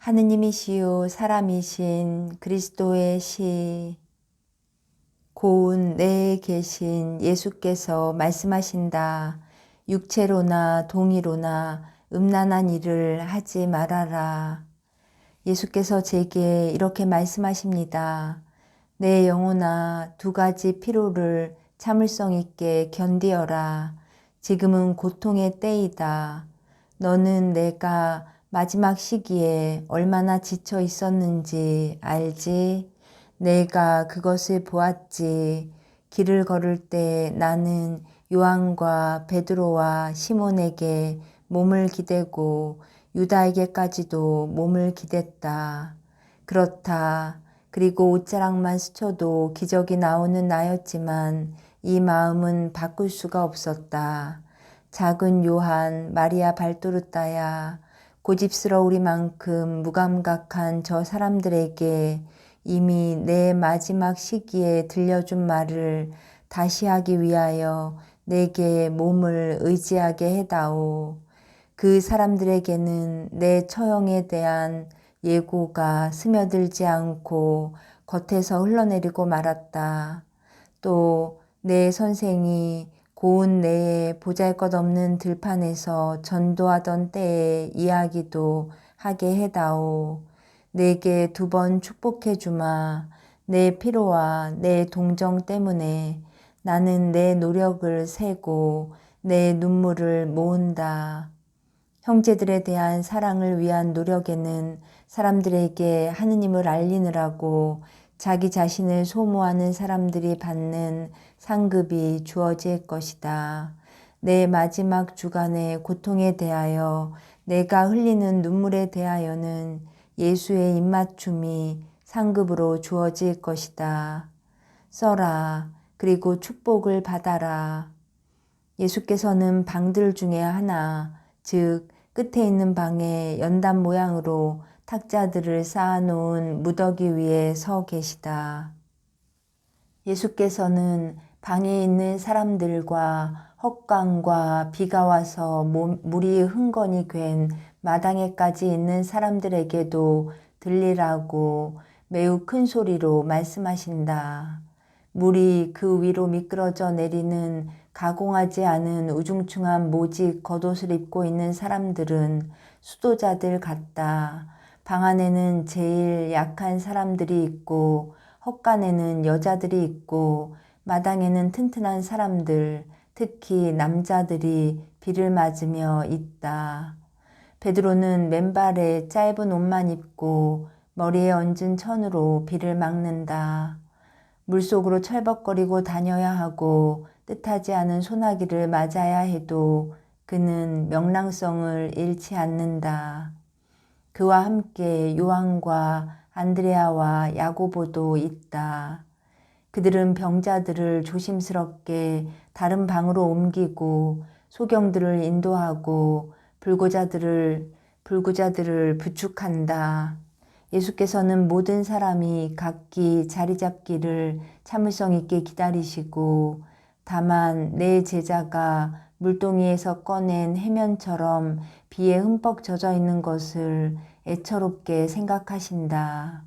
하느님이시요 사람이신 그리스도의 시 고운 내에 계신 예수께서 말씀하신다. 육체로나 동의로나 음란한 일을 하지 말아라. 예수께서 제게 이렇게 말씀하십니다. 내 영혼아, 두 가지 피로를 참을성 있게 견디어라. 지금은 고통의 때이다. 너는 내가 마지막 시기에 얼마나 지쳐 있었는지 알지? 내가 그것을 보았지. 길을 걸을 때 나는 요한과 베드로와 시몬에게 몸을 기대고 유다에게까지도 몸을 기댔다. 그렇다. 그리고 옷자락만 스쳐도 기적이 나오는 나였지만 이 마음은 바꿀 수가 없었다. 작은 요한, 마리아 발도르다야, 고집스러우리만큼 무감각한 저 사람들에게 이미 내 마지막 시기에 들려준 말을 다시 하기 위하여 내게 몸을 의지하게 해다오. 그 사람들에게는 내 처형에 대한 예고가 스며들지 않고 겉에서 흘러내리고 말았다. 또 내 선생이 고운 내에 보잘것없는 들판에서 전도하던 때의 이야기도 하게 해다오. 내게 두 번 축복해 주마. 내 피로와 내 동정 때문에 나는 내 노력을 세고 내 눈물을 모은다. 형제들에 대한 사랑을 위한 노력에는 사람들에게 하느님을 알리느라고 자기 자신을 소모하는 사람들이 받는 상급이 주어질 것이다. 내 마지막 주간의 고통에 대하여 내가 흘리는 눈물에 대하여는 예수의 입맞춤이 상급으로 주어질 것이다. 써라. 그리고 축복을 받아라. 예수께서는 방들 중에 하나, 즉 끝에 있는 방에 연단 모양으로 탁자들을 쌓아놓은 무더기 위에 서 계시다. 예수께서는 방에 있는 사람들과 헛강과 비가 와서 물이 흥건히 괜 마당에까지 있는 사람들에게도 들리라고 매우 큰 소리로 말씀하신다. 물이 그 위로 미끄러져 내리는 가공하지 않은 우중충한 모직 겉옷을 입고 있는 사람들은 수도자들 같다. 방 안에는 제일 약한 사람들이 있고 헛간에는 여자들이 있고 마당에는 튼튼한 사람들, 특히 남자들이 비를 맞으며 있다. 베드로는 맨발에 짧은 옷만 입고 머리에 얹은 천으로 비를 막는다. 물속으로 철벅거리고 다녀야 하고 뜻하지 않은 소나기를 맞아야 해도 그는 명랑성을 잃지 않는다. 그와 함께 요한과 안드레아와 야고보도 있다. 그들은 병자들을 조심스럽게 다른 방으로 옮기고 소경들을 인도하고 불구자들을 부축한다. 예수께서는 모든 사람이 각기 자리 잡기를 참을성 있게 기다리시고 다만 내 제자가 물동이에서 꺼낸 해면처럼 비에 흠뻑 젖어 있는 것을 애처롭게 생각하신다.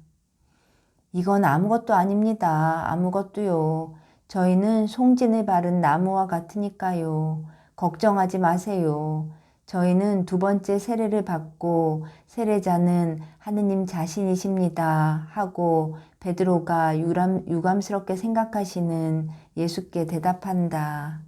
이건 아무것도 아닙니다. 아무것도요. 저희는 송진을 바른 나무와 같으니까요. 걱정하지 마세요. 저희는 두 번째 세례를 받고 세례자는 하느님 자신이십니다. 하고 베드로가 유감스럽게 생각하시는 예수께 대답한다.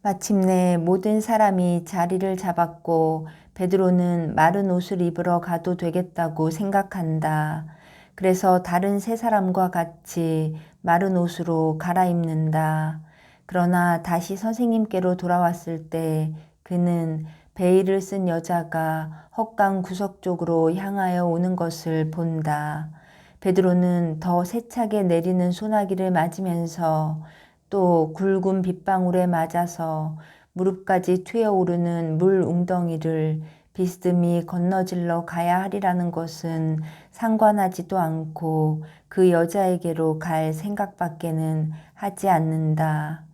마침내 모든 사람이 자리를 잡았고 베드로는 마른 옷을 입으러 가도 되겠다고 생각한다. 그래서 다른 세 사람과 같이 마른 옷으로 갈아입는다. 그러나 다시 선생님께로 돌아왔을 때 그는 베일을 쓴 여자가 헛강 구석 쪽으로 향하여 오는 것을 본다. 베드로는 더 세차게 내리는 소나기를 맞으면서 또 굵은 빗방울에 맞아서 무릎까지 튀어오르는 물 웅덩이를 비스듬히 건너질러 가야 하리라는 것은 상관하지도 않고 그 여자에게로 갈 생각밖에는 하지 않는다.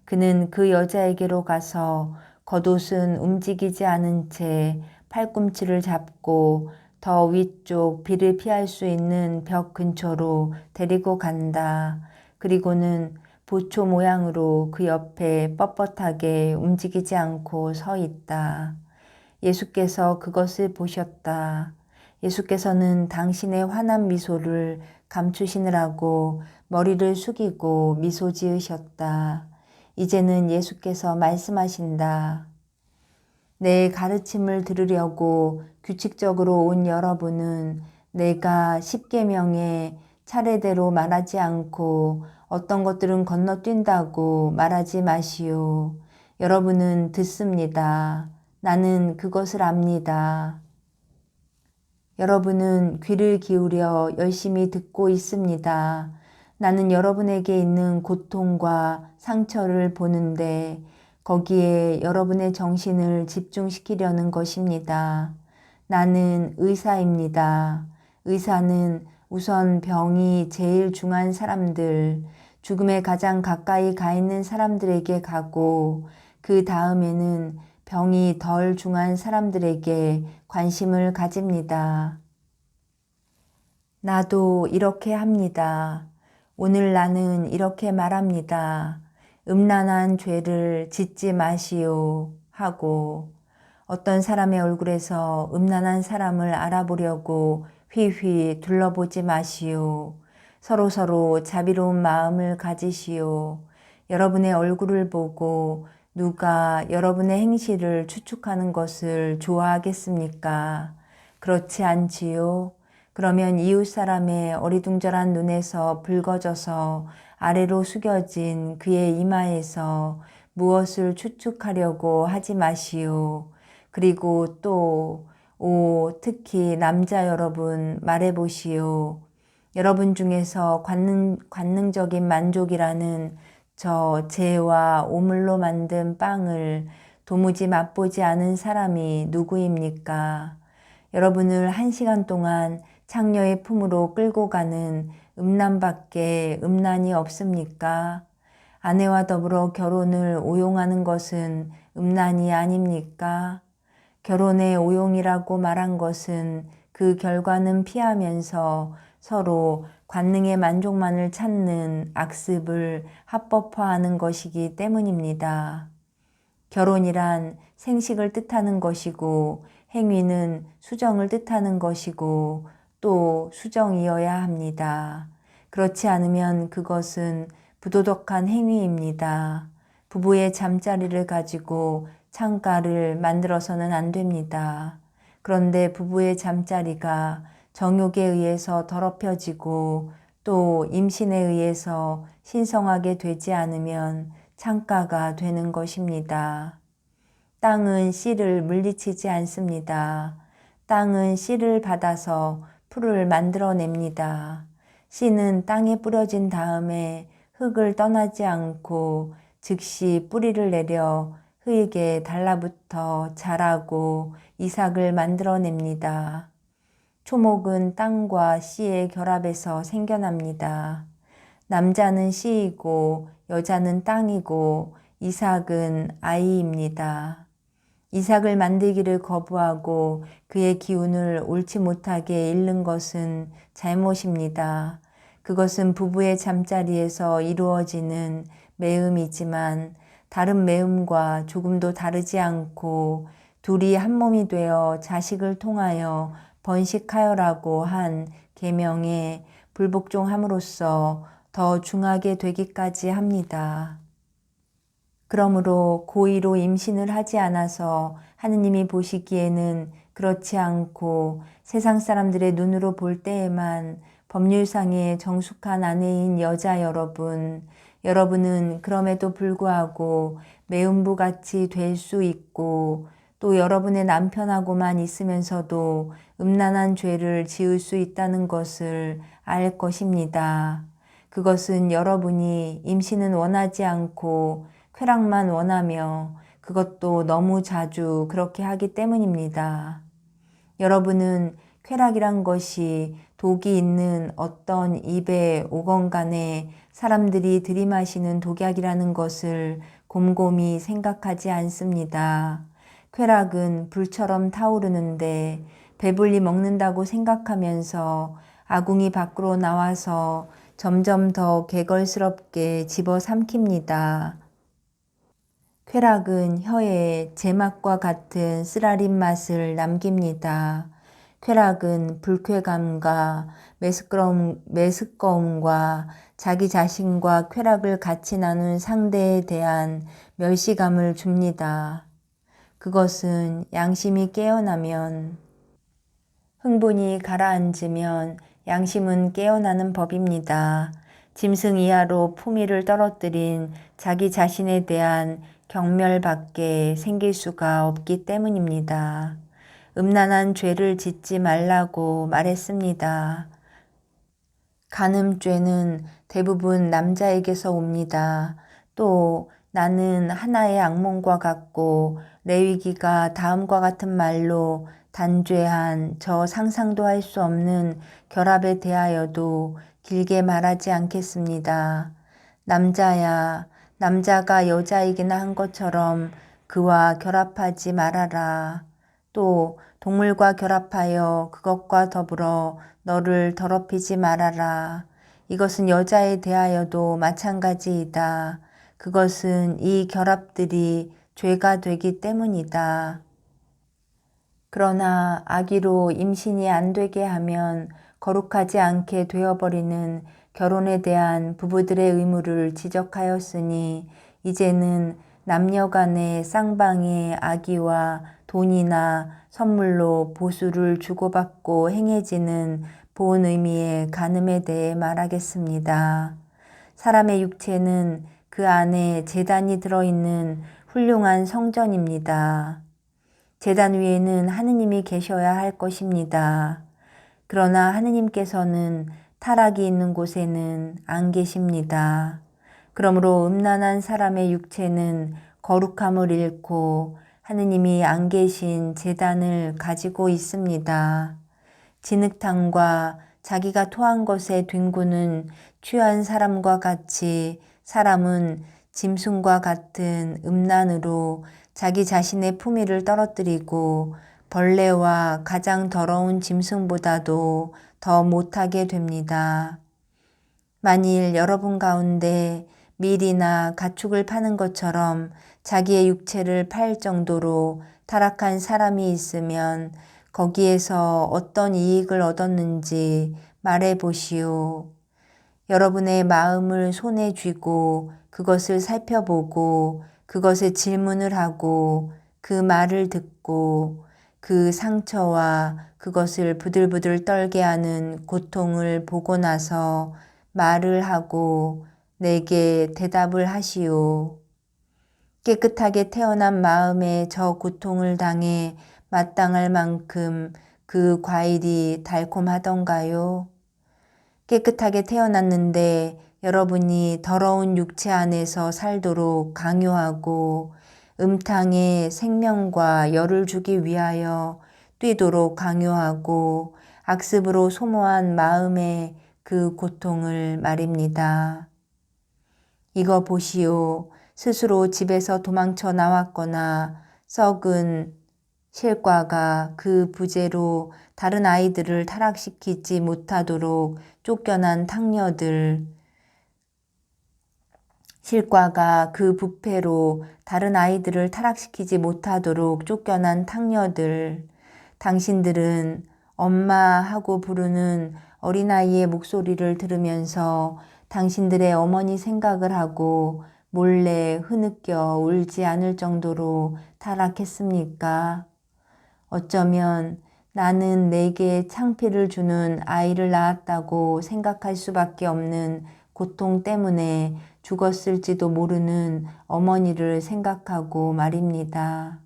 그는 그 여자에게로 가서 겉옷은 움직이지 않은 채 팔꿈치를 잡고 더 위쪽 비를 피할 수 있는 벽 근처로 데리고 간다. 그리고는 보초 모양으로 그 옆에 뻣뻣하게 움직이지 않고 서 있다. 예수께서 그것을 보셨다. 예수께서는 당신의 환한 미소를 감추시느라고 머리를 숙이고 미소 지으셨다. 이제는 예수께서 말씀하신다. 내 가르침을 들으려고 규칙적으로 온 여러분은 내가 십계명에 차례대로 말하지 않고 어떤 것들은 건너뛴다고 말하지 마시오. 여러분은 듣습니다. 나는 그것을 압니다. 여러분은 귀를 기울여 열심히 듣고 있습니다. 나는 여러분에게 있는 고통과 상처를 보는데 거기에 여러분의 정신을 집중시키려는 것입니다. 나는 의사입니다. 의사는 우선 병이 제일 중한 사람들, 죽음에 가장 가까이 가 있는 사람들에게 가고 그 다음에는 병이 덜 중한 사람들에게 관심을 가집니다. 나도 이렇게 합니다. 오늘 나는 이렇게 말합니다. 음란한 죄를 짓지 마시오 하고 어떤 사람의 얼굴에서 음란한 사람을 알아보려고 휘휘 둘러보지 마시오. 서로서로 자비로운 마음을 가지시오. 여러분의 얼굴을 보고 누가 여러분의 행실을 추측하는 것을 좋아하겠습니까? 그렇지 않지요? 그러면 이웃 사람의 어리둥절한 눈에서 붉어져서 아래로 숙여진 그의 이마에서 무엇을 추측하려고 하지 마시오. 그리고 또, 특히 남자 여러분 말해보시오. 여러분 중에서 관능적인 만족이라는 저 재와 오물로 만든 빵을 도무지 맛보지 않은 사람이 누구입니까? 여러분을 1시간 동안 창녀의 품으로 끌고 가는 음란밖에 음란이 없습니까? 아내와 더불어 결혼을 오용하는 것은 음란이 아닙니까? 결혼의 오용이라고 말한 것은 그 결과는 피하면서 서로 관능의 만족만을 찾는 악습을 합법화하는 것이기 때문입니다. 결혼이란 생식을 뜻하는 것이고 행위는 수정을 뜻하는 것이고 또 수정이어야 합니다. 그렇지 않으면 그것은 부도덕한 행위입니다. 부부의 잠자리를 가지고 창가를 만들어서는 안 됩니다. 그런데 부부의 잠자리가 정욕에 의해서 더럽혀지고 또 임신에 의해서 신성하게 되지 않으면 창가가 되는 것입니다. 땅은 씨를 물리치지 않습니다. 땅은 씨를 받아서 풀을 만들어냅니다. 씨는 땅에 뿌려진 다음에 흙을 떠나지 않고 즉시 뿌리를 내려 흙에 달라붙어 자라고 이삭을 만들어냅니다. 초목은 땅과 씨의 결합에서 생겨납니다. 남자는 씨이고 여자는 땅이고 이삭은 아이입니다. 이삭을 만들기를 거부하고 그의 기운을 옳지 못하게 잃는 것은 잘못입니다. 그것은 부부의 잠자리에서 이루어지는 매음이지만 다른 매음과 조금도 다르지 않고 둘이 한 몸이 되어 자식을 통하여 번식하여라고 한 계명에 불복종함으로써 더 중하게 되기까지 합니다. 그러므로 고의로 임신을 하지 않아서 하느님이 보시기에는 그렇지 않고 세상 사람들의 눈으로 볼 때에만 법률상의 정숙한 아내인 여자 여러분은 그럼에도 불구하고 매운부같이 될 수 있고 또 여러분의 남편하고만 있으면서도 음란한 죄를 지을 수 있다는 것을 알 것입니다. 그것은 여러분이 임신은 원하지 않고 쾌락만 원하며 그것도 너무 자주 그렇게 하기 때문입니다. 여러분은 쾌락이란 것이 독이 있는 어떤 입에 오건 간에 사람들이 들이마시는 독약이라는 것을 곰곰이 생각하지 않습니다. 쾌락은 불처럼 타오르는데 배불리 먹는다고 생각하면서 아궁이 밖으로 나와서 점점 더 개걸스럽게 집어삼킵니다. 쾌락은 혀에 제맛과 같은 쓰라린 맛을 남깁니다. 쾌락은 불쾌감과 메스꺼움과 자기 자신과 쾌락을 같이 나눈 상대에 대한 멸시감을 줍니다. 그것은 양심이 깨어나면, 흥분이 가라앉으면 양심은 깨어나는 법입니다. 짐승 이하로 품위를 떨어뜨린 자기 자신에 대한 경멸밖에 생길 수가 없기 때문입니다. 음란한 죄를 짓지 말라고 말했습니다. 간음죄는 대부분 남자에게서 옵니다. 또 나는 하나의 악몽과 같고 레위기가 다음과 같은 말로 단죄한 저 상상도 할 수 없는 결합에 대하여도 길게 말하지 않겠습니다. 남자야, 남자가 여자에게나 한 것처럼 그와 결합하지 말아라. 또 동물과 결합하여 그것과 더불어 너를 더럽히지 말아라. 이것은 여자에 대하여도 마찬가지이다. 그것은 이 결합들이 죄가 되기 때문이다. 그러나 아기로 임신이 안 되게 하면 거룩하지 않게 되어버리는 결혼에 대한 부부들의 의무를 지적하였으니 이제는 남녀 간의 쌍방의 아기와 돈이나 선물로 보수를 주고받고 행해지는 본 의미의 간음에 대해 말하겠습니다. 사람의 육체는 그 안에 제단이 들어있는 훌륭한 성전입니다. 제단 위에는 하느님이 계셔야 할 것입니다. 그러나 하느님께서는 타락이 있는 곳에는 안 계십니다. 그러므로 음란한 사람의 육체는 거룩함을 잃고 하느님이 안 계신 제단을 가지고 있습니다. 진흙탕과 자기가 토한 것에 뒹구는 취한 사람과 같이 사람은 짐승과 같은 음란으로 자기 자신의 품위를 떨어뜨리고 벌레와 가장 더러운 짐승보다도 더 못하게 됩니다. 만일 여러분 가운데 밀이나 가축을 파는 것처럼 자기의 육체를 팔 정도로 타락한 사람이 있으면 거기에서 어떤 이익을 얻었는지 말해 보시오. 여러분의 마음을 손에 쥐고 그것을 살펴보고 그것에 질문을 하고 그 말을 듣고 그 상처와 그것을 부들부들 떨게 하는 고통을 보고 나서 말을 하고 내게 대답을 하시오. 깨끗하게 태어난 마음에 저 고통을 당해 마땅할 만큼 그 과일이 달콤하던가요? 깨끗하게 태어났는데 여러분이 더러운 육체 안에서 살도록 강요하고 음탕에 생명과 열을 주기 위하여 뛰도록 강요하고 악습으로 소모한 마음의 그 고통을 말입니다. 이거 보시오. 스스로 집에서 도망쳐 나왔거나 썩은 실과가 그 부재로 다른 아이들을 타락시키지 못하도록 쫓겨난 탕녀들, 실과가 그 부패로 다른 아이들을 타락시키지 못하도록 쫓겨난 탕녀들, 당신들은 엄마 하고 부르는 어린아이의 목소리를 들으면서 당신들의 어머니 생각을 하고 몰래 흐느껴 울지 않을 정도로 타락했습니까? 어쩌면 나는 내게 창피를 주는 아이를 낳았다고 생각할 수밖에 없는 고통 때문에 죽었을지도 모르는 어머니를 생각하고 말입니다.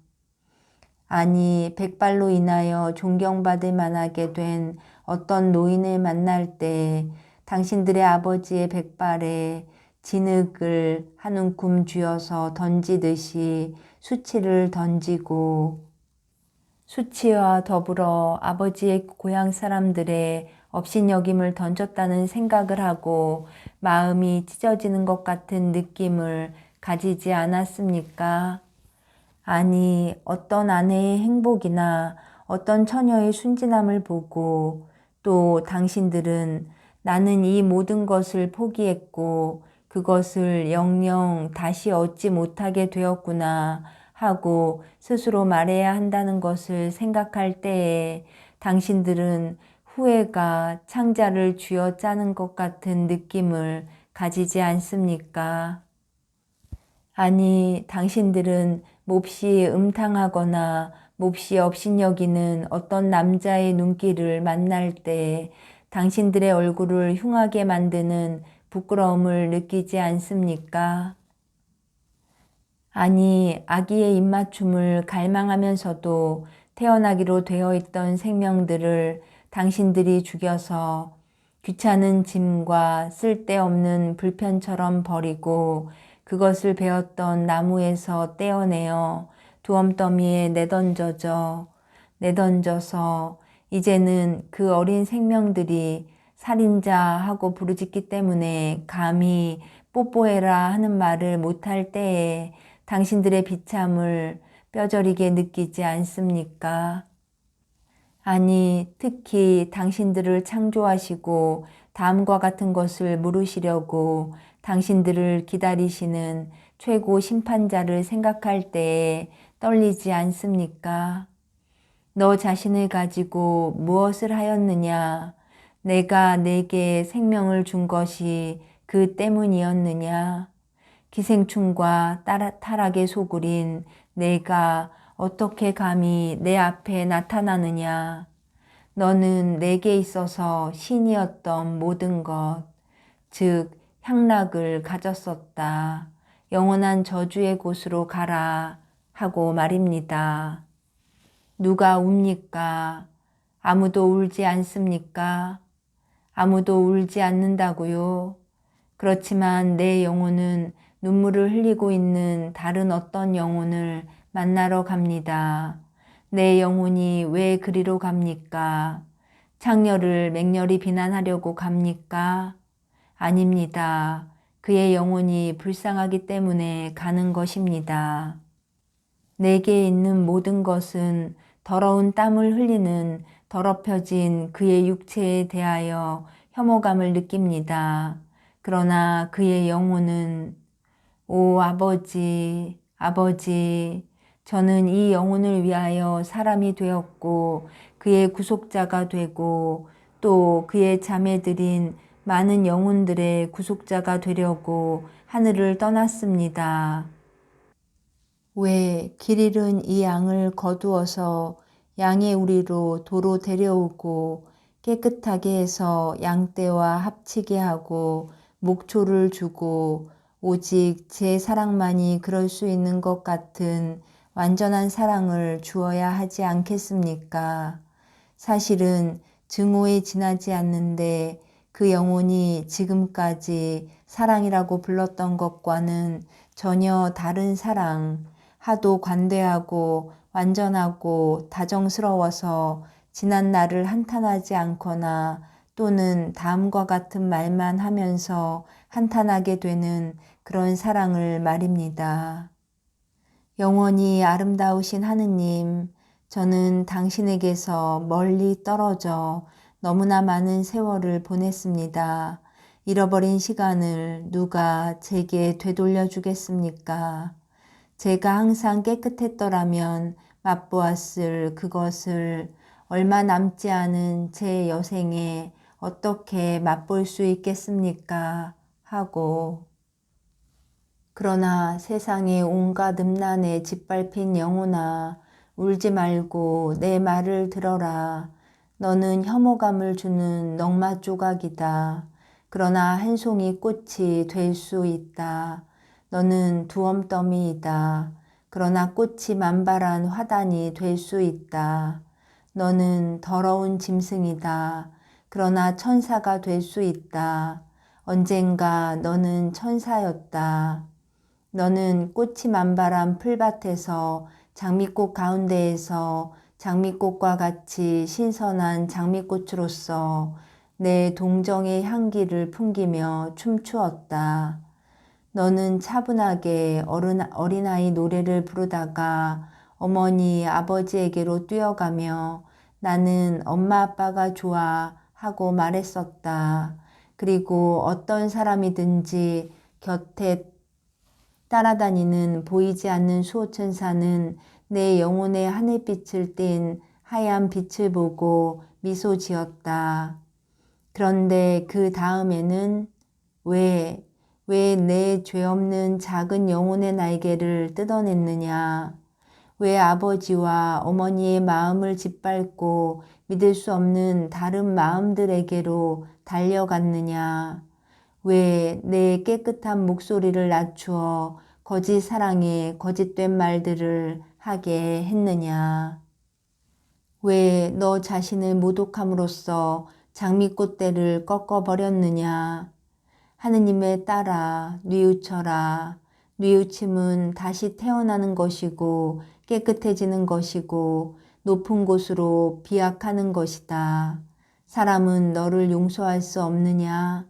아니, 백발로 인하여 존경받을 만하게 된 어떤 노인을 만날 때 당신들의 아버지의 백발에 진흙을 한 움큼 쥐어서 던지듯이 수치를 던지고 수치와 더불어 아버지의 고향 사람들의 업신여김을 던졌다는 생각을 하고 마음이 찢어지는 것 같은 느낌을 가지지 않았습니까? 아니, 어떤 아내의 행복이나 어떤 처녀의 순진함을 보고 또 당신들은 나는 이 모든 것을 포기했고 그것을 영영 다시 얻지 못하게 되었구나 하고 스스로 말해야 한다는 것을 생각할 때에 당신들은 후회가 창자를 쥐어짜는 것 같은 느낌을 가지지 않습니까? 아니, 당신들은 몹시 음탕하거나 몹시 업신여기는 어떤 남자의 눈길을 만날 때 당신들의 얼굴을 흉하게 만드는 부끄러움을 느끼지 않습니까? 아니, 아기의 입맞춤을 갈망하면서도 태어나기로 되어 있던 생명들을 당신들이 죽여서 귀찮은 짐과 쓸데없는 불편처럼 버리고 그것을 베었던 나무에서 떼어내어 두엄더미에 내던져서 이제는 그 어린 생명들이 살인자하고 부르짖기 때문에 감히 뽀뽀해라 하는 말을 못할 때에 당신들의 비참을 뼈저리게 느끼지 않습니까? 아니, 특히 당신들을 창조하시고 다음과 같은 것을 물으시려고 당신들을 기다리시는 최고 심판자를 생각할 때에 떨리지 않습니까? 너 자신을 가지고 무엇을 하였느냐? 내가 내게 생명을 준 것이 그 때문이었느냐? 기생충과 타락의 소굴인 내가 어떻게 감히 내 앞에 나타나느냐? 너는 내게 있어서 신이었던 모든 것, 즉 향락을 가졌었다. 영원한 저주의 곳으로 가라 하고 말입니다. 누가 웁니까? 아무도 울지 않습니까? 아무도 울지 않는다고요? 그렇지만 내 영혼은 눈물을 흘리고 있는 다른 어떤 영혼을 만나러 갑니다. 내 영혼이 왜 그리로 갑니까? 창녀를 맹렬히 비난하려고 갑니까? 아닙니다. 그의 영혼이 불쌍하기 때문에 가는 것입니다. 내게 있는 모든 것은 더러운 땀을 흘리는 더럽혀진 그의 육체에 대하여 혐오감을 느낍니다. 그러나 그의 영혼은 오 아버지, 아버지, 저는 이 영혼을 위하여 사람이 되었고 그의 구속자가 되고 또 그의 자매들인 많은 영혼들의 구속자가 되려고 하늘을 떠났습니다. 왜 길 잃은 이 양을 거두어서 양의 우리로 도로 데려오고 깨끗하게 해서 양떼와 합치게 하고 목초를 주고 오직 제 사랑만이 그럴 수 있는 것 같은 완전한 사랑을 주어야 하지 않겠습니까? 사실은 증오에 지나지 않는데 그 영혼이 지금까지 사랑이라고 불렀던 것과는 전혀 다른 사랑, 하도 관대하고 완전하고 다정스러워서 지난 날을 한탄하지 않거나 또는 다음과 같은 말만 하면서 한탄하게 되는 그런 사랑을 말입니다. 영원히 아름다우신 하느님, 저는 당신에게서 멀리 떨어져 너무나 많은 세월을 보냈습니다. 잃어버린 시간을 누가 제게 되돌려 주겠습니까? 제가 항상 깨끗했더라면 맛보았을 그것을 얼마 남지 않은 제 여생에 어떻게 맛볼 수 있겠습니까? 하고 그러나 세상의 온갖 음란에 짓밟힌 영혼아 울지 말고 내 말을 들어라. 너는 혐오감을 주는 넝마 조각이다. 그러나 한 송이 꽃이 될 수 있다. 너는 두엄더미이다. 그러나 꽃이 만발한 화단이 될 수 있다. 너는 더러운 짐승이다. 그러나 천사가 될 수 있다. 언젠가 너는 천사였다. 너는 꽃이 만발한 풀밭에서 장미꽃 가운데에서 장미꽃과 같이 신선한 장미꽃으로서 내 동정의 향기를 풍기며 춤추었다. 너는 차분하게 어린아이 노래를 부르다가 어머니, 아버지에게로 뛰어가며 나는 엄마 아빠가 좋아 하고 말했었다. 그리고 어떤 사람이든지 곁에 따라다니는 보이지 않는 수호천사는 내 영혼의 하늘빛을 띤 하얀 빛을 보고 미소 지었다. 그런데 그 다음에는 왜 내 죄 없는 작은 영혼의 날개를 뜯어냈느냐? 왜 아버지와 어머니의 마음을 짓밟고 믿을 수 없는 다른 마음들에게로 달려갔느냐? 왜 내 깨끗한 목소리를 낮추어 거짓 사랑에 거짓된 말들을 하게 했느냐? 왜 너 자신을 모독함으로써 장미꽃대를 꺾어버렸느냐? 하느님의 딸아, 뉘우쳐라. 뉘우침은 다시 태어나는 것이고 깨끗해지는 것이고 높은 곳으로 비약하는 것이다. 사람은 너를 용서할 수 없느냐?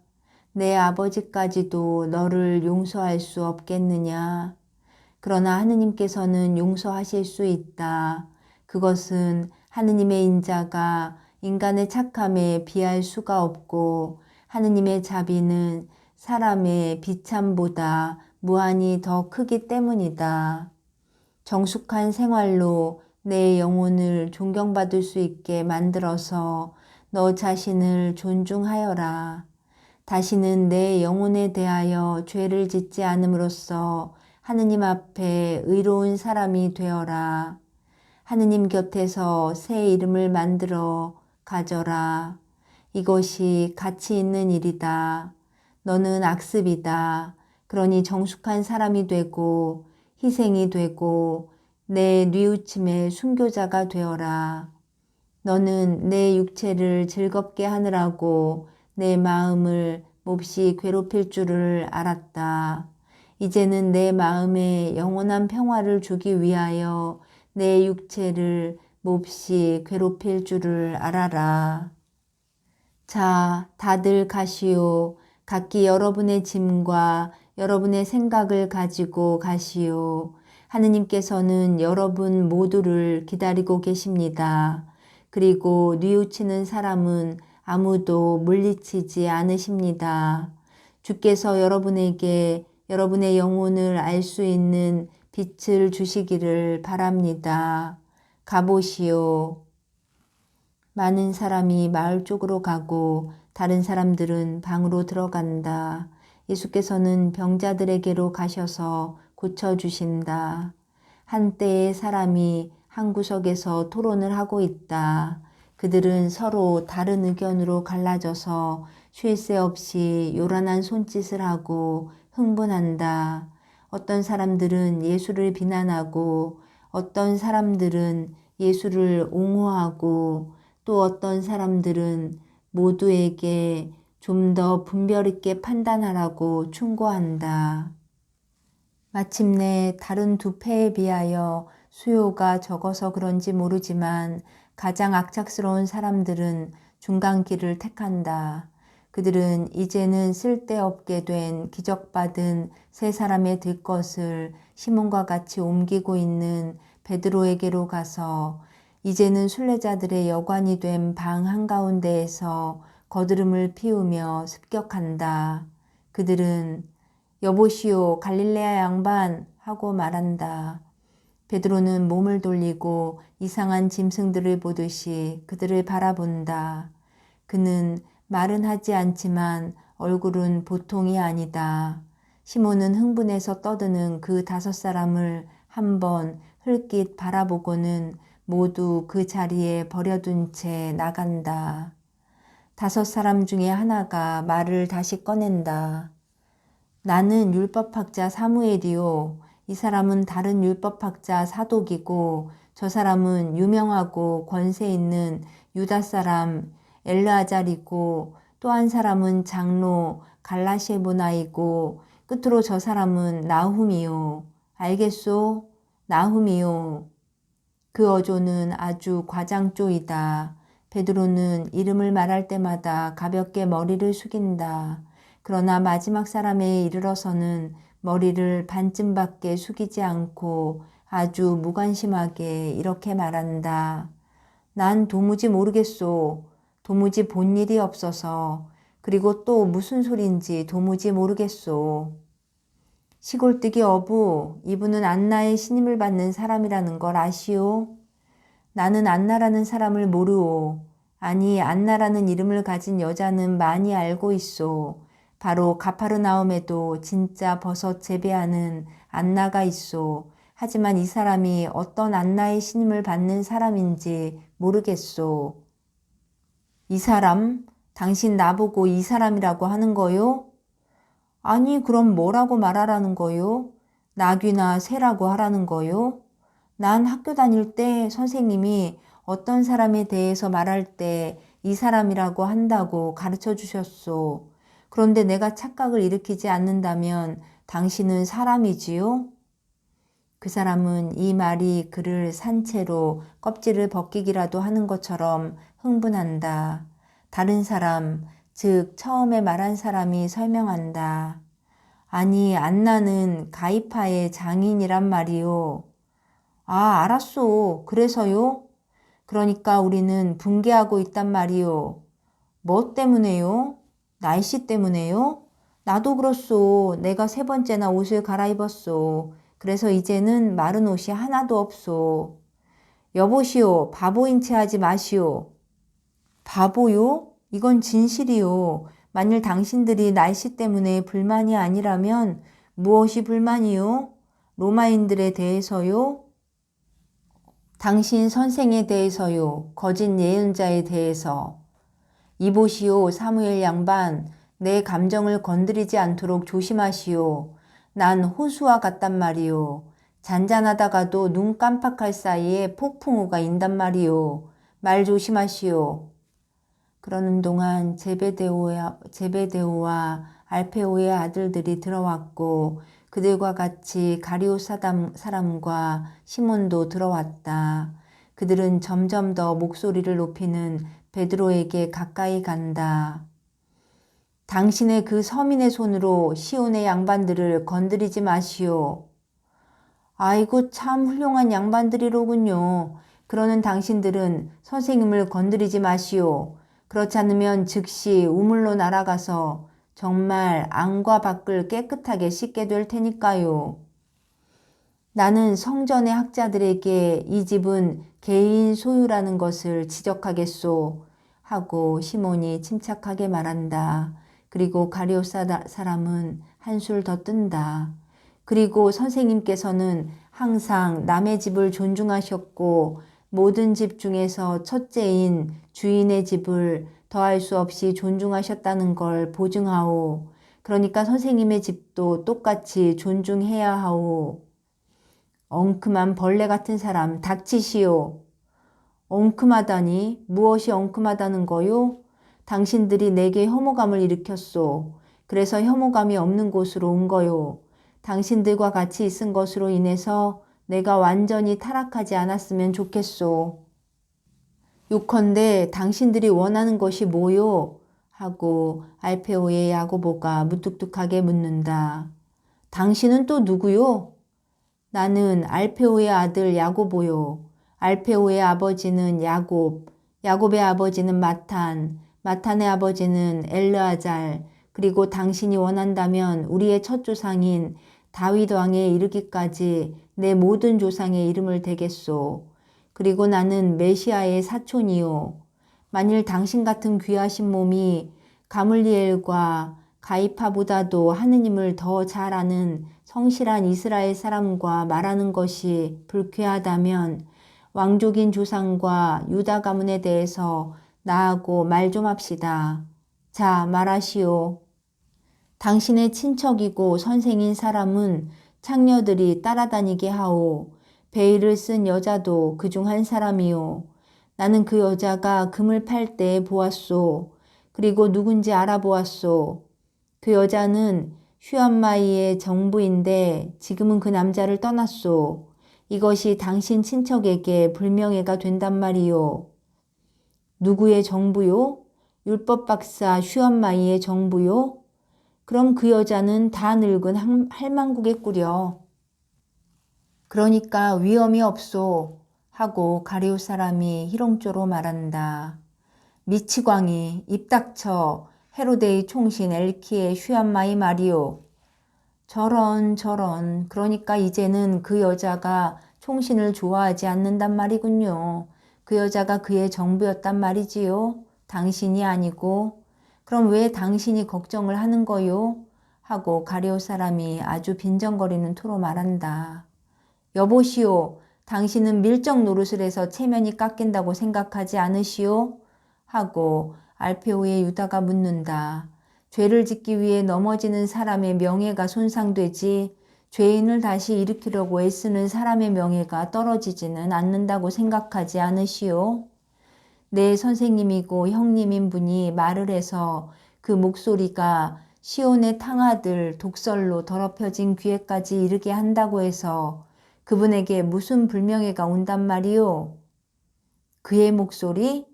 내 아버지까지도 너를 용서할 수 없겠느냐? 그러나 하느님께서는 용서하실 수 있다. 그것은 하느님의 인자가 인간의 착함에 비할 수가 없고 하느님의 자비는 사람의 비참보다 무한히 더 크기 때문이다. 정숙한 생활로 내 영혼을 존경받을 수 있게 만들어서 너 자신을 존중하여라. 다시는 내 영혼에 대하여 죄를 짓지 않음으로써 하느님 앞에 의로운 사람이 되어라. 하느님 곁에서 새 이름을 만들어 가져라. 이것이 가치 있는 일이다. 너는 악습이다. 그러니 정숙한 사람이 되고 희생이 되고 내 뉘우침의 순교자가 되어라. 너는 내 육체를 즐겁게 하느라고 내 마음을 몹시 괴롭힐 줄을 알았다. 이제는 내 마음에 영원한 평화를 주기 위하여 내 육체를 몹시 괴롭힐 줄을 알아라. 자, 다들 가시오. 각기 여러분의 짐과 여러분의 생각을 가지고 가시오. 하느님께서는 여러분 모두를 기다리고 계십니다. 그리고 뉘우치는 사람은 아무도 물리치지 않으십니다. 주께서 여러분에게 여러분의 영혼을 알 수 있는 빛을 주시기를 바랍니다. 가보시오. 많은 사람이 마을 쪽으로 가고 다른 사람들은 방으로 들어간다. 예수께서는 병자들에게로 가셔서 고쳐주신다. 한때의 사람이 한 구석에서 토론을 하고 있다. 그들은 서로 다른 의견으로 갈라져서 쉴 새 없이 요란한 손짓을 하고 흥분한다. 어떤 사람들은 예수를 비난하고 어떤 사람들은 예수를 옹호하고 또 어떤 사람들은 모두에게 좀 더 분별 있게 판단하라고 충고한다. 마침내 다른 두 패에 비하여 수요가 적어서 그런지 모르지만 가장 악착스러운 사람들은 중간길을 택한다. 그들은 이제는 쓸데없게 된 기적받은 세 사람의 들 것을 시몬과 같이 옮기고 있는 베드로에게로 가서 이제는 순례자들의 여관이 된 방 한가운데에서 거드름을 피우며 습격한다. 그들은 여보시오 갈릴레아 양반 하고 말한다. 베드로는 몸을 돌리고 이상한 짐승들을 보듯이 그들을 바라본다. 그는 말은 하지 않지만 얼굴은 보통이 아니다. 시몬은 흥분해서 떠드는 그 다섯 사람을 한번 흘낏 바라보고는 모두 그 자리에 버려둔 채 나간다. 다섯 사람 중에 하나가 말을 다시 꺼낸다. 나는 율법학자 사무엘이요. 이 사람은 다른 율법학자 사독이고 저 사람은 유명하고 권세 있는 유다 사람 엘르아잘이고 또 한 사람은 장로 갈라셰보나이고 끝으로 저 사람은 나훔이요. 알겠소? 나훔이요. 그 어조는 아주 과장조이다. 베드로는 이름을 말할 때마다 가볍게 머리를 숙인다. 그러나 마지막 사람에 이르러서는 머리를 반쯤밖에 숙이지 않고 아주 무관심하게 이렇게 말한다. 난 도무지 모르겠소. 도무지 본 일이 없어서. 그리고 또 무슨 소린지 도무지 모르겠소. 시골뜨기 어부, 이분은 안나의 신임을 받는 사람이라는 걸 아시오? 나는 안나라는 사람을 모르오. 아니, 안나라는 이름을 가진 여자는 많이 알고 있소. 바로 가파르나움에도 진짜 버섯 재배하는 안나가 있소. 하지만 이 사람이 어떤 안나의 신임을 받는 사람인지 모르겠소. 이 사람? 당신 나보고 이 사람이라고 하는 거요? 아니, 그럼 뭐라고 말하라는 거요? 낙이나 새라고 하라는 거요? 난 학교 다닐 때 선생님이 어떤 사람에 대해서 말할 때 이 사람이라고 한다고 가르쳐 주셨소. 그런데 내가 착각을 일으키지 않는다면 당신은 사람이지요? 그 사람은 이 말이 그를 산채로 껍질을 벗기기라도 하는 것처럼 흥분한다. 다른 사람, 즉 처음에 말한 사람이 설명한다. 아니, 안나는 가이파의 장인이란 말이요. 아, 알았소. 그래서요? 그러니까 우리는 붕괴하고 있단 말이요. 뭐 때문에요? 날씨 때문에요? 나도 그렇소. 내가 3번째나 옷을 갈아입었소. 그래서 이제는 마른 옷이 하나도 없소. 여보시오, 바보인 채 하지 마시오. 바보요? 이건 진실이요. 만일 당신들이 날씨 때문에 불만이 아니라면 무엇이 불만이요? 로마인들에 대해서요? 당신 선생에 대해서요. 거짓 예언자에 대해서. 이보시오, 사무엘 양반. 내 감정을 건드리지 않도록 조심하시오. 난 호수와 같단 말이오. 잔잔하다가도 눈 깜빡할 사이에 폭풍우가 인단 말이오. 말 조심하시오. 그러는 동안 제베데오와 알페오의 아들들이 들어왔고 그들과 같이 가리오 사람과 시몬도 들어왔다. 그들은 점점 더 목소리를 높이는 베드로에게 가까이 간다. 당신의 그 서민의 손으로 시온의 양반들을 건드리지 마시오. 아이고 참 훌륭한 양반들이로군요. 그러는 당신들은 선생님을 건드리지 마시오. 그렇지 않으면 즉시 우물로 날아가서 정말 안과 밖을 깨끗하게 씻게 될 테니까요. 나는 성전의 학자들에게 이 집은 개인 소유라는 것을 지적하겠소. 하고 시몬이 침착하게 말한다. 그리고 가룟 사람은 한술 더 뜬다. 그리고 선생님께서는 항상 남의 집을 존중하셨고 모든 집 중에서 첫째인 주인의 집을 더할 수 없이 존중하셨다는 걸 보증하오. 그러니까 선생님의 집도 똑같이 존중해야 하오. 엉큼한 벌레 같은 사람 닥치시오. 엉큼하다니 무엇이 엉큼하다는 거요? 당신들이 내게 혐오감을 일으켰소. 그래서 혐오감이 없는 곳으로 온 거요. 당신들과 같이 있은 것으로 인해서 내가 완전히 타락하지 않았으면 좋겠소. 요컨대 당신들이 원하는 것이 뭐요? 하고 알페오의 야고보가 무뚝뚝하게 묻는다. 당신은 또 누구요? 나는 알페오의 아들 야고보요. 알페오의 아버지는 야곱, 야곱의 아버지는 마탄, 마탄의 아버지는 엘르아잘, 그리고 당신이 원한다면 우리의 첫 조상인 다윗 왕에 이르기까지 내 모든 조상의 이름을 대겠소. 그리고 나는 메시아의 사촌이요. 만일 당신 같은 귀하신 몸이 가물리엘과 가이파보다도 하느님을 더 잘 아는 성실한 이스라엘 사람과 말하는 것이 불쾌하다면 왕족인 조상과 유다 가문에 대해서 나하고 말 좀 합시다. 자, 말하시오. 당신의 친척이고 선생인 사람은 창녀들이 따라다니게 하오. 베일을 쓴 여자도 그중 한 사람이요. 나는 그 여자가 금을 팔 때 보았소. 그리고 누군지 알아보았소. 그 여자는 슈암마이의 정부인데 지금은 그 남자를 떠났소. 이것이 당신 친척에게 불명예가 된단 말이요. 누구의 정부요? 율법 박사 슈암마이의 정부요? 그럼 그 여자는 다 늙은 할망구겠구려. 그러니까 위험이 없소 하고 가룟 사람이 희롱조로 말한다. 미치광이 입 닥쳐 헤로데의 총신 엘키의 슈얀마이 말이오. 저런 그러니까 이제는 그 여자가 총신을 좋아하지 않는단 말이군요. 그 여자가 그의 전부였단 말이지요. 당신이 아니고. 그럼 왜 당신이 걱정을 하는 거요? 하고 가룟 사람이 아주 빈정거리는 토로 말한다. 여보시오, 당신은 밀정 노릇을 해서 체면이 깎인다고 생각하지 않으시오? 하고 알페오의 유다가 묻는다. 죄를 짓기 위해 넘어지는 사람의 명예가 손상되지 죄인을 다시 일으키려고 애쓰는 사람의 명예가 떨어지지는 않는다고 생각하지 않으시오? 내 선생님이고 형님인 분이 말을 해서 그 목소리가 시온의 탕아들 독설로 더럽혀진 귀에까지 이르게 한다고 해서 그분에게 무슨 불명예가 온단 말이오? 그의 목소리?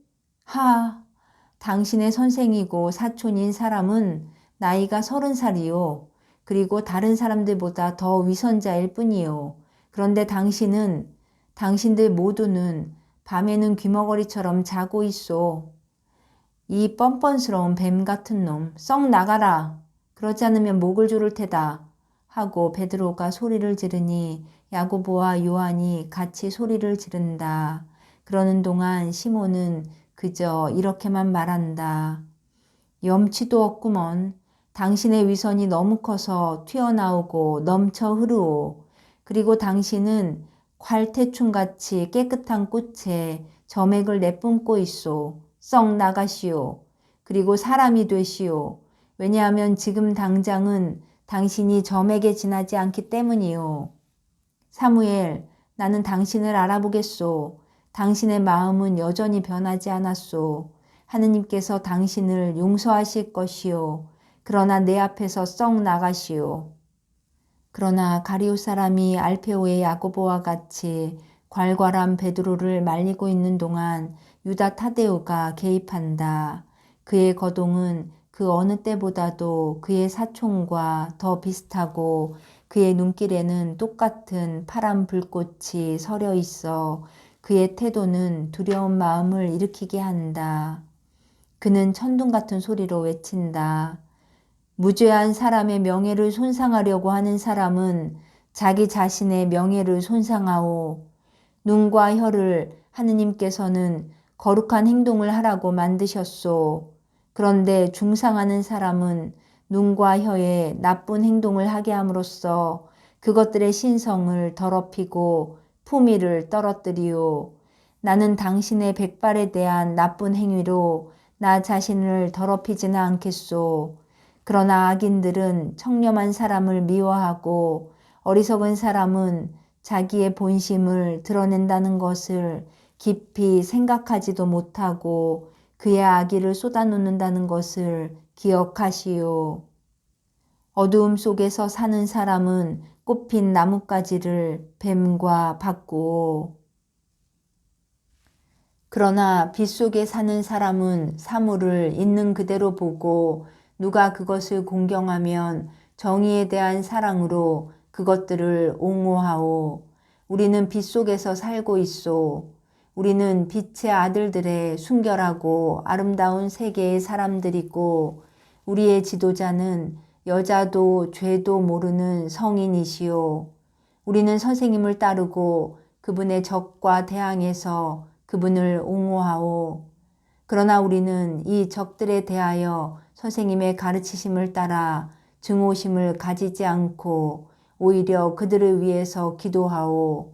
당신의 선생이고 사촌인 사람은 나이가 30살이요. 그리고 다른 사람들보다 더 위선자일 뿐이요. 그런데 당신들 모두는 밤에는 귀머거리처럼 자고 있소. 이 뻔뻔스러운 뱀 같은 놈, 썩 나가라. 그러지 않으면 목을 조를 테다. 하고 베드로가 소리를 지르니 야고보와 요한이 같이 소리를 지른다. 그러는 동안 시몬은 그저 이렇게만 말한다. 염치도 없구먼. 당신의 위선이 너무 커서 튀어나오고 넘쳐 흐르오. 그리고 당신은 콸태충같이 깨끗한 꽃에 점액을 내뿜고 있소. 썩 나가시오. 그리고 사람이 되시오. 왜냐하면 지금 당장은 당신이 점액에 지나지 않기 때문이요. 사무엘, 나는 당신을 알아보겠소. 당신의 마음은 여전히 변하지 않았소. 하느님께서 당신을 용서하실 것이요. 그러나 내 앞에서 썩 나가시오. 그러나 가룟 사람이 알페오의 야고보와 같이 괄괄한 베드로를 말리고 있는 동안 유다 타데오가 개입한다. 그의 거동은 그 어느 때보다도 그의 사촌과 더 비슷하고 그의 눈길에는 똑같은 파란 불꽃이 서려 있어 그의 태도는 두려운 마음을 일으키게 한다. 그는 천둥 같은 소리로 외친다. 무죄한 사람의 명예를 손상하려고 하는 사람은 자기 자신의 명예를 손상하오. 눈과 혀를 하느님께서는 거룩한 행동을 하라고 만드셨소. 그런데 중상하는 사람은 눈과 혀에 나쁜 행동을 하게 함으로써 그것들의 신성을 더럽히고 품위를 떨어뜨리오. 나는 당신의 백발에 대한 나쁜 행위로 나 자신을 더럽히지는 않겠소. 그러나 악인들은 청렴한 사람을 미워하고 어리석은 사람은 자기의 본심을 드러낸다는 것을 깊이 생각하지도 못하고 그의 악의를 쏟아놓는다는 것을 기억하시오. 어두움 속에서 사는 사람은 꽃핀 나뭇가지를 뱀과 바꾸오. 그러나 빛 속에 사는 사람은 사물을 있는 그대로 보고 누가 그것을 공경하면 정의에 대한 사랑으로 그것들을 옹호하오. 우리는 빛 속에서 살고 있소. 우리는 빛의 아들들의 순결하고 아름다운 세계의 사람들이고 우리의 지도자는 여자도 죄도 모르는 성인이시오. 우리는 선생님을 따르고 그분의 적과 대항해서 그분을 옹호하오. 그러나 우리는 이 적들에 대하여 선생님의 가르치심을 따라 증오심을 가지지 않고 오히려 그들을 위해서 기도하오.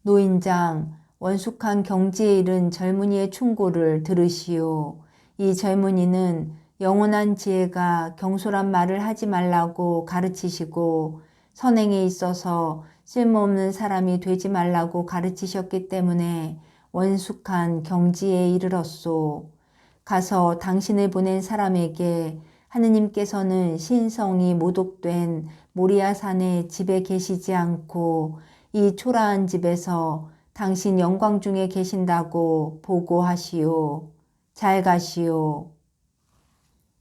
노인장, 원숙한 경지에 이른 젊은이의 충고를 들으시오. 이 젊은이는 영원한 지혜가 경솔한 말을 하지 말라고 가르치시고 선행에 있어서 쓸모없는 사람이 되지 말라고 가르치셨기 때문에 원숙한 경지에 이르렀소. 가서 당신을 보낸 사람에게 하느님께서는 신성이 모독된 모리아산의 집에 계시지 않고 이 초라한 집에서 당신 영광 중에 계신다고 보고하시오. 잘 가시오.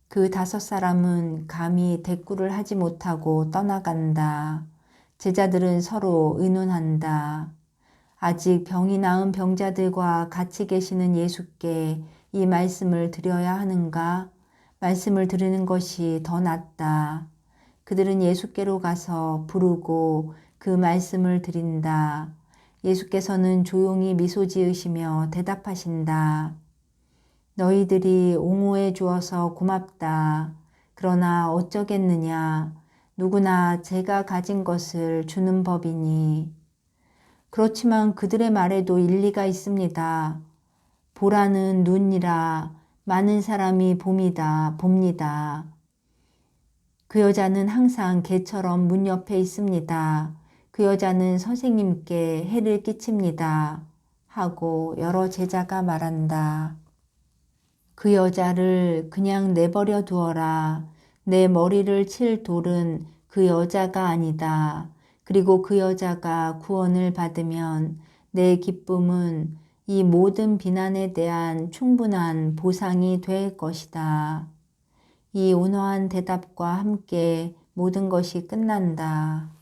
그 5 사람은 감히 대꾸를 하지 못하고 떠나간다. 제자들은 서로 의논한다. 아직 병이 나은 병자들과 같이 계시는 예수께 이 말씀을 드려야 하는가? 말씀을 들으는 것이 더 낫다. 그들은 예수께로 가서 부르고 그 말씀을 드린다. 예수께서는 조용히 미소 지으시며 대답하신다. 너희들이 옹호해 주어서 고맙다. 그러나 어쩌겠느냐. 누구나 제가 가진 것을 주는 법이니. 그렇지만 그들의 말에도 일리가 있습니다. 보라는 눈이라 많은 사람이 봅니다. 그 여자는 항상 개처럼 문 옆에 있습니다. 그 여자는 선생님께 해를 끼칩니다. 하고 여러 제자가 말한다. 그 여자를 그냥 내버려 두어라. 내 머리를 칠 돌은 그 여자가 아니다. 그리고 그 여자가 구원을 받으면 내 기쁨은 이 모든 비난에 대한 충분한 보상이 될 것이다. 이 온화한 대답과 함께 모든 것이 끝난다.